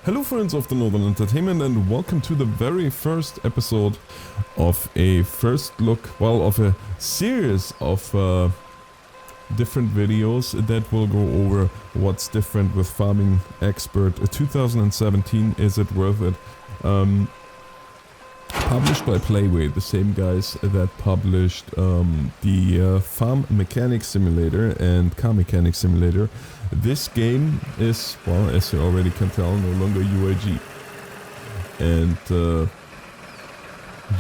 Hello friends of the Northern Entertainment and welcome to the very first episode of a first look, well, of a series of different videos that will go over what's different with Farming Expert 2017, is it worth it? Published by Playway, the same guys that published the Farm Mechanic Simulator and Car Mechanic Simulator. This game is, well, as you already can tell, no longer UIG. And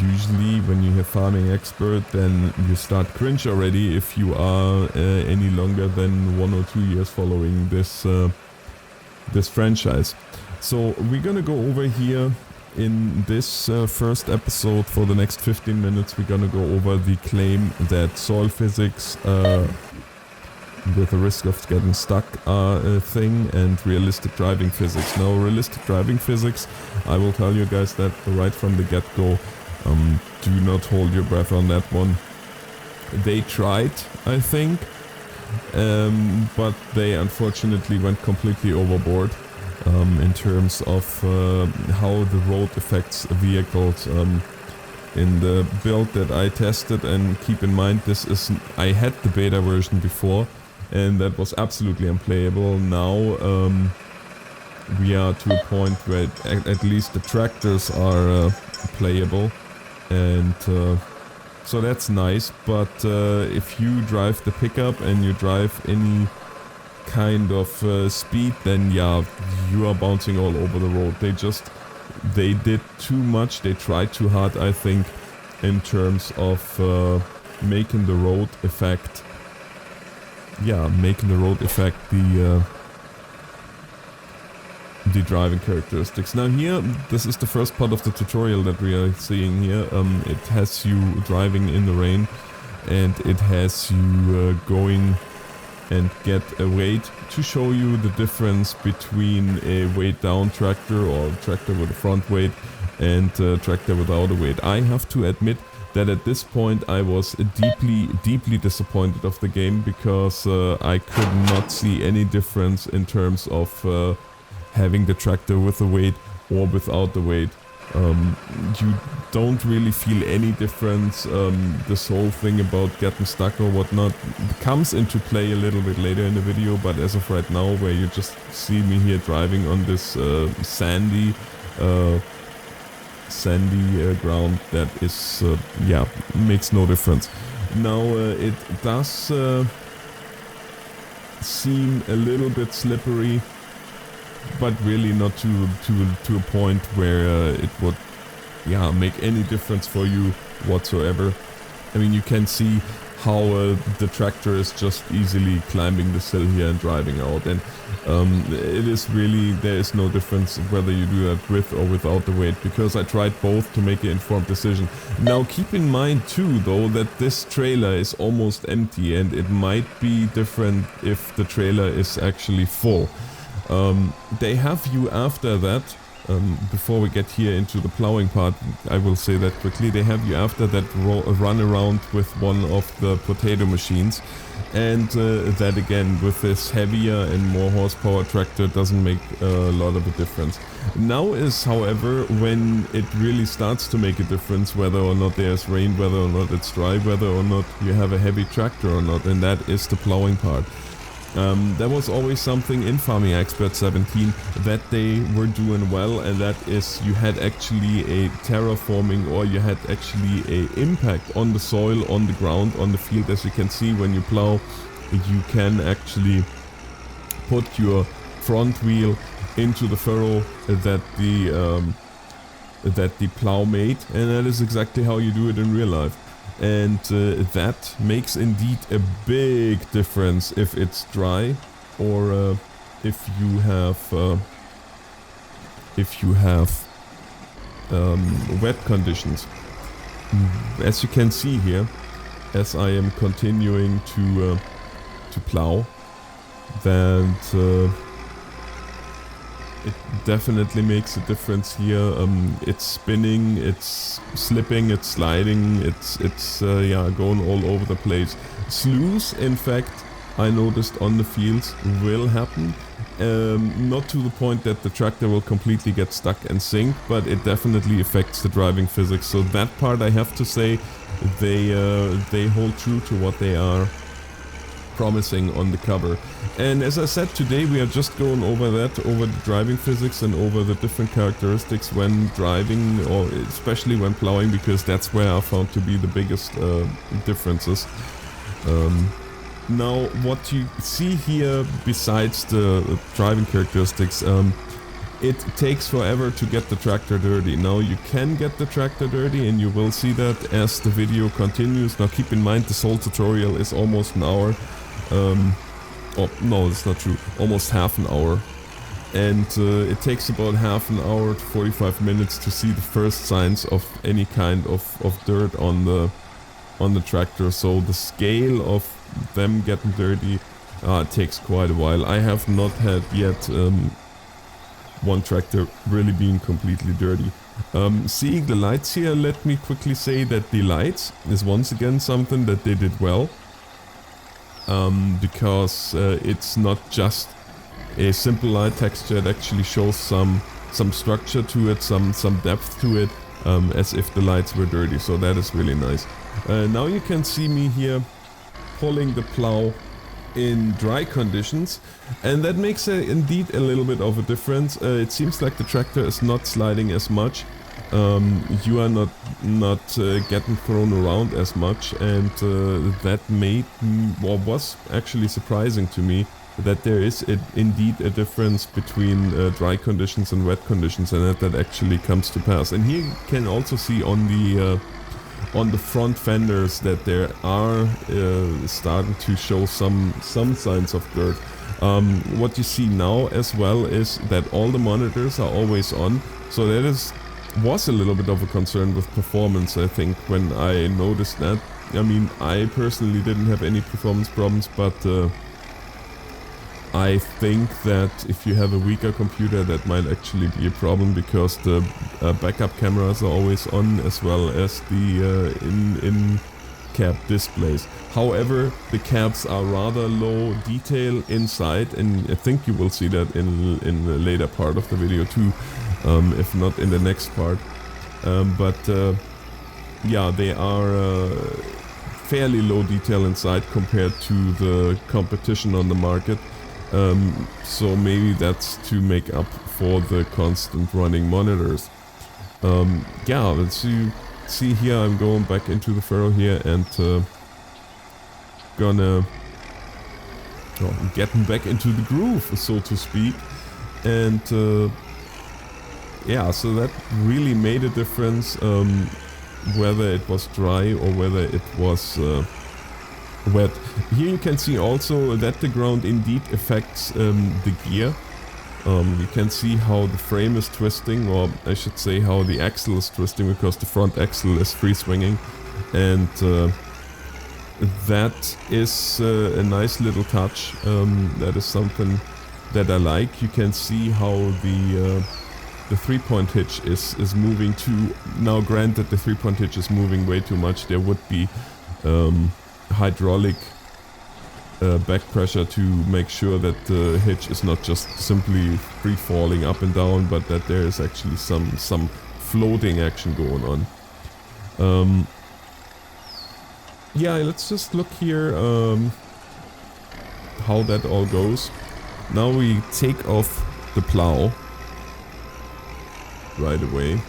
usually when you have Farming Expert, then you start cringe already if you are any longer than 1 or 2 years following this this franchise. So we're gonna go over here in this first episode. For the next 15 minutes we're gonna go over the claim that soil physics with the risk of getting stuck a thing, and realistic driving physics. Now, realistic driving physics, I will tell you guys that right from the get-go, do not hold your breath on that one. They tried, I think, but they unfortunately went completely overboard in terms of how the road affects vehicles. In the build that I tested, and keep in mind, this is, I had the beta version before, and that was absolutely unplayable. Now we are to a point where at least the tractors are playable, and so that's nice. But if you drive the pickup and you drive any kind of speed, then yeah, you are bouncing all over the road. They did too much, they tried too hard, I think, in terms of making the road affect the driving characteristics. Now here, this is the first part of the tutorial that we are seeing here. It has you driving in the rain, and it has you going and get a weight to show you the difference between a weight down tractor, or tractor with a front weight, and a tractor without a weight. I have to admit that at this point I was deeply disappointed of the game, because I could not see any difference in terms of having the tractor with the weight or without the weight. You don't really feel any difference. This whole thing about getting stuck or whatnot comes into play a little bit later in the video, but as of right now, where you just see me here driving on this sandy ground, that is makes no difference. Now it does seem a little bit slippery, but really not to a point where it would make any difference for you whatsoever. I mean, you can see how the tractor is just easily climbing this hill here and driving out, and it is really, there is no difference whether you do that with or without the weight, because I tried both to make an informed decision. Now keep in mind too, though, that this trailer is almost empty, and it might be different if the trailer is actually full. They have you after that, before we get here into the plowing part, I will say that quickly, they have you after that run around with one of the potato machines, and that again, with this heavier and more horsepower tractor, doesn't make a lot of a difference. Now is, however, when it really starts to make a difference, whether or not there's rain, whether or not it's dry, whether or not you have a heavy tractor or not, and that is the plowing part. There was always something in Farming Expert 17 that they were doing well, and that is, you had actually a terraforming, or you had actually a impact on the soil, on the ground, on the field. As you can see, when you plow, you can actually put your front wheel into the furrow that the plow made, and that is exactly how you do it in real life. And that makes indeed a big difference if it's dry, or if you have wet conditions. As you can see here, as I am continuing to plow, that it definitely makes a difference here. It's spinning, it's slipping, it's sliding, it's going all over the place. Sloughs, in fact, I noticed on the fields will happen, Not to the point that the tractor will completely get stuck and sink, but it definitely affects the driving physics. So that part, I have to say, they hold true to what they are promising on the cover. And as I said, today we are just going over that, over the driving physics and over the different characteristics when driving, or especially when plowing, because that's where I found to be the biggest differences. Now, what you see here, besides the driving characteristics, it takes forever to get the tractor dirty. Now, you can get the tractor dirty, and you will see that as the video continues. Now, keep in mind, this whole tutorial is almost an hour. Oh, no, it's not true. Almost half an hour. And it takes about half an hour to 45 minutes to see the first signs of any kind of dirt on the tractor. So the scale of them getting dirty takes quite a while. I have not had yet one tractor really being completely dirty. Seeing the lights here, let me quickly say that the lights is once again something that they did well. Because it's not just a simple light texture, it actually shows some structure to it, some depth to it, as if the lights were dirty, so that is really nice. Now you can see me here pulling the plow in dry conditions, and that makes indeed a little bit of a difference. It seems like the tractor is not sliding as much. You are not getting thrown around as much, and that made or was actually surprising to me, that there is indeed a difference between dry conditions and wet conditions, and that actually comes to pass. And here you can also see on the front fenders that there are starting to show some signs of dirt. What you see now as well is that all the monitors are always on, so that was a little bit of a concern with performance, I think, when I noticed that. I mean, I personally didn't have any performance problems, but I think that if you have a weaker computer, that might actually be a problem, because the backup cameras are always on, as well as the in-cab displays. However, the cabs are rather low detail inside, and I think you will see that in the later part of the video too, if not in the next part. Yeah, they are fairly low detail inside compared to the competition on the market. So maybe that's to make up for the constant running monitors. Yeah, let's see here, I'm going back into the furrow here and getting back into the groove, so to speak. And yeah, so that really made a difference, whether it was dry or whether it was wet. Here you can see also that the ground indeed affects the gear. You can see how the frame is twisting, or I should say how the axle is twisting, because the front axle is free swinging, and that is a nice little touch. That is something that I like. You can see how the 3-point hitch is moving too. Now granted, the 3-point hitch is moving way too much. There would be hydraulic back pressure to make sure that the hitch is not just simply free falling up and down, but that there is actually some floating action going on. Yeah, let's just look here how that all goes. Now we take off the plow right away,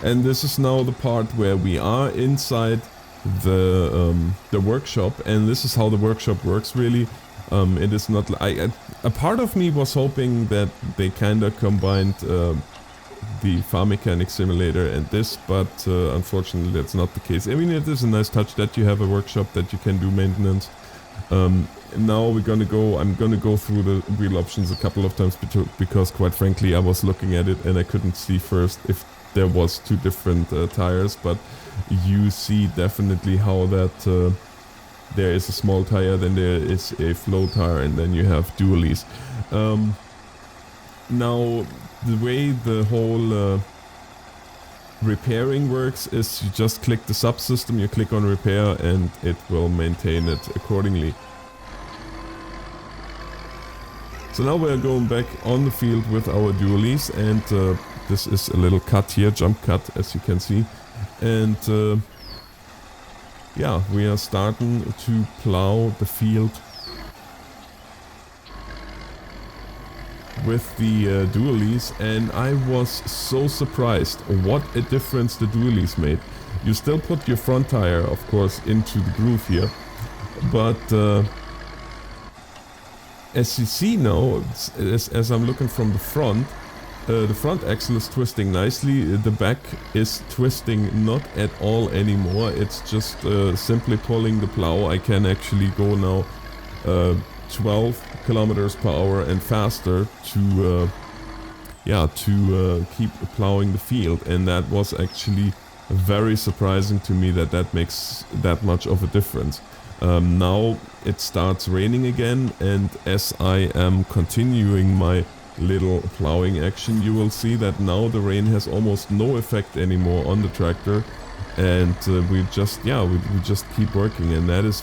and this is now the part where we are inside the workshop, and this is how the workshop works really. It is not a part of me was hoping that they kind of combined the farm mechanic simulator and this, but unfortunately that's not the case. I mean, it is a nice touch that you have a workshop that you can do maintenance. Now I'm gonna go through the wheel options a couple of times, because quite frankly I was looking at it and I couldn't see first if there was two different tires, but you see definitely how that there is a small tire, then there is a flow tire, and then you have dualies. Now the way the whole repairing works is you just click the subsystem, you click on repair, and it will maintain it accordingly. So now we're going back on the field with our dualies, and this is a little cut here, jump cut, as you can see. And yeah, we are starting to plow the field with the dualies, and I was so surprised what a difference the dualies made. You still put your front tire, of course, into the groove here, but as you see now, as I'm looking from the front axle is twisting nicely, the back is twisting not at all anymore. It's just simply pulling the plow. I can actually go now 12 kilometers per hour and faster to keep plowing the field, and that was actually very surprising to me that makes that much of a difference. Now it starts raining again, and as I am continuing my little plowing action, you will see that now the rain has almost no effect anymore on the tractor, and we just keep working, and that is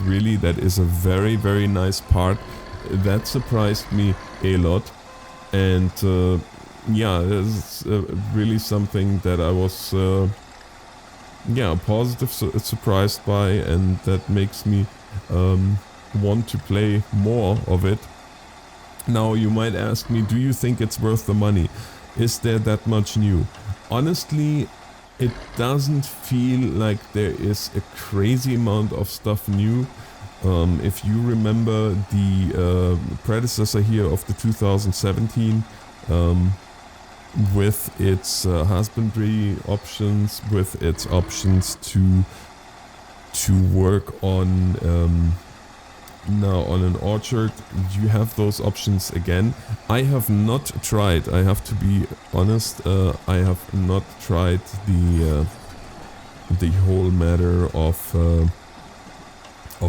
a very nice part. That surprised me a lot, and it's really something that I was positive surprised by, and that makes me want to play more of it. Now you might ask me, do you think it's worth the money? Is there that much new? Honestly, it doesn't feel like there is a crazy amount of stuff new. If you remember the predecessor here of the 2017, with its husbandry options, with its options to work on now on an orchard, you have those options again. I have not tried, I have to be honest, I have not tried the whole matter of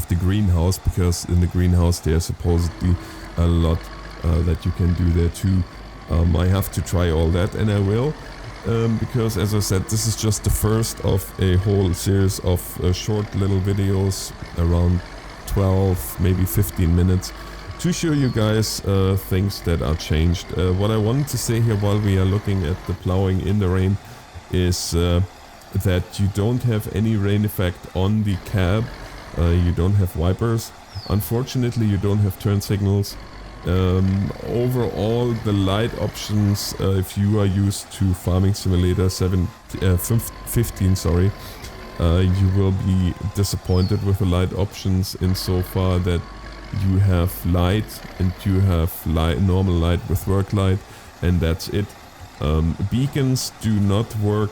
the greenhouse, because in the greenhouse there's supposedly a lot that you can do there too. I have to try all that, and I will, because as I said, this is just the first of a whole series of short little videos around 12, maybe 15 minutes to show you guys things that are changed. What I wanted to say here while we are looking at the plowing in the rain is that you don't have any rain effect on the cab. You don't have wipers. Unfortunately, you don't have turn signals. Overall, the light options, if you are used to Farming Simulator 15, sorry, you will be disappointed with the light options insofar that you have light and you have normal light with work light, and that's it. Beacons do not work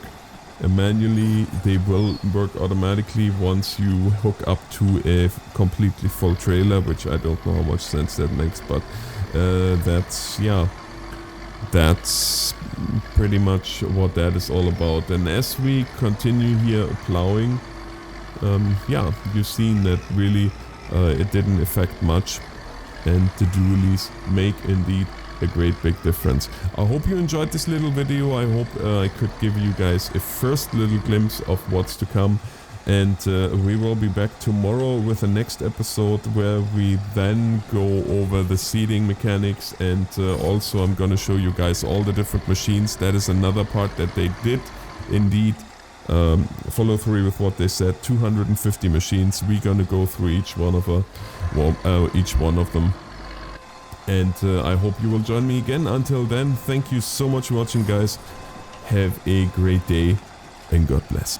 manually, they will work automatically once you hook up to a completely full trailer, which I don't know how much sense that makes, but that's pretty much what that is all about. And as we continue here plowing, you've seen that really it didn't affect much, and the dualies make indeed a great big difference. I hope you enjoyed this little video. I hope I could give you guys a first little glimpse of what's to come, and we will be back tomorrow with the next episode where we then go over the seeding mechanics, and also I'm gonna show you guys all the different machines. That is another part that they did indeed follow through with what they said. 250 machines. We're gonna go through each one of them. And I hope you will join me again. Until then, thank you so much for watching, guys. Have a great day, and God bless.